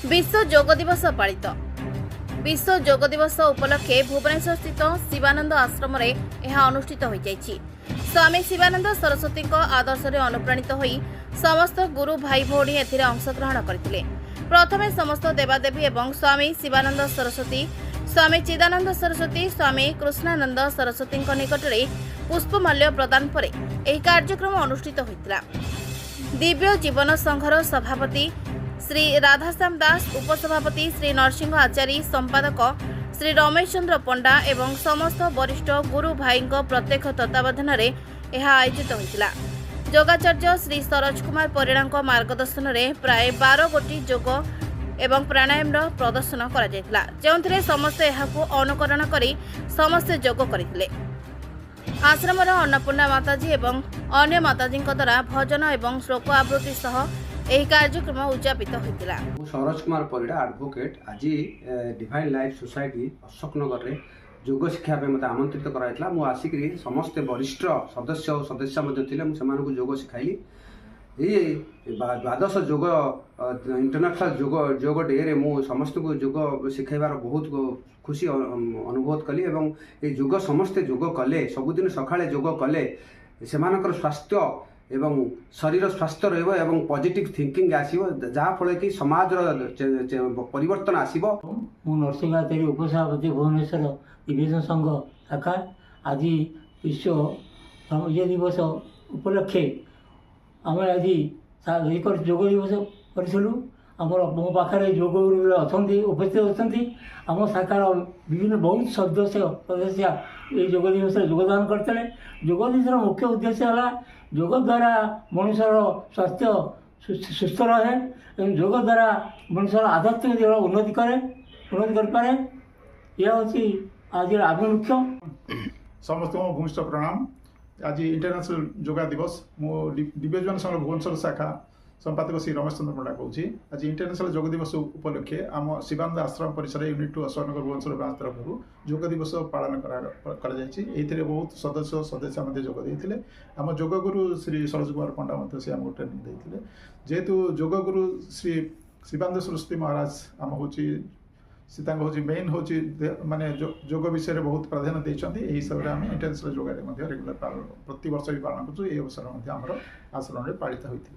विश्व योग दिवस पालित। विश्व योग दिवस उपलक्षे भुवनेश्वर स्थित शिवानंद आश्रम अनुष्ठित हो जाइछि। स्वामी शिवानंद सरस्वती आदर्श अनुप्राणित होई समस्त गुरु भाई भौणी एथिरे अंशग्रहण करथिले। प्रथमे समस्त देवादेवी एवं स्वामी शिवानंद सरस्वती, स्वामी चिदानंद सरस्वती, स्वामी कृष्णानंद सरस्वती निकट में पुष्पमाल्य प्रदान पर यह कार्यक्रम अनुष्ठित होता। दिव्य जीवन संघर सभापति श्री राधाश्याम दास, उपसभापति श्री नरसिंह आचार्य, संपादक श्री रमेश चंद्र पंडा एवं समस्त वरिष्ठ गुरु भाई प्रत्यक्ष तत्वावधान में यह आयोजित होता। योगाचार्य श्री सरोज कुमार परिड़ा मार्गदर्शन में प्राय 12 गोटी योग एवं प्राणायाम प्रदर्शन कर समस्ते अनुकरण कर समस्ते योग करते। आश्रमर अन्नपूर्णा माताजी एवं अन्य माताजी द्वारा भजन एवं श्लोक आवृत्ति सह यह कार्यक्रम उद्यापित होता। सरोज कुमार परिड़ा एडवोकेट आज डिवाइन लाइफ सोसाइटी अशोकनगर में योग शिक्षा मत आमंत्रित कराइला। मु आसिक समस्ते वरिष्ठ सदस्य और सदस्य थे योग शिखाइली। ये द्वादश योग इंटरनेशनल योग डे रे मु समस्त को योग शिखाइबार बहुत खुशी अनुभव कली। एवं ये योग समस्ते योग कले, सबुदिन सकाळे योग कले सेमानकर स्वास्थ्य एवं शरीर स्वास्थ्य रहिबो एवं पॉजिटिव थिंकिंग आसीबो, जहाँ फल कि समाज परिवर्तन आसीबो। मु नरसिंह आचार्य, उपसभापति भुवनेश्वर डिविजन संघ शाखा। आज विश्व योग दिवस उपलक्षे आम आज योग दिवस करूँ। मो पाखे योग गुरु अच्छा उपस्थित अच्छा आम शाखार विभिन्न बहुत सदस्य ये योग दिवस योगदान करते। योग दिवस मुख्य उद्देश्य है योग द्वारा मनुष्यर स्वास्थ्य सुस्थ रहे और योग द्वारा मनुष्यर आध्यात्मिक जीवन उन्नति करे। यह हूँ आज आभिमुख्य। समस्त भूमिष्ठ प्रणाम। आज इंटरनेशनल योगा दिवस मो डिविजन संघ भुवनेश्वर शाखा संपादक श्री रमेश चंद्र पंडा कहूँ। आज इंटरनेशनल योग दिवस उपलक्षे आम शिवानंद आश्रम परिसर यूनिट 2 अशोकनगर भुवनेश्वर ब्रांच तरफ योग दिवस पालन कर बहुत सदस्य जोग देते। आम योग गुरु श्री सरोज कुमार पंडा से आमको ट्रेनिंग देते। जेहेतु योग गुरु श्री शिवानंद सरस्वती महाराज आम हूँ मेन हूँ माने योग विषय में बहुत प्राधान्य देते। हिसाब से आम इंटरनेशनल योग रेगुलर प्रति वर्ष भी पालन कर अवसर आश्रम में पालित होती।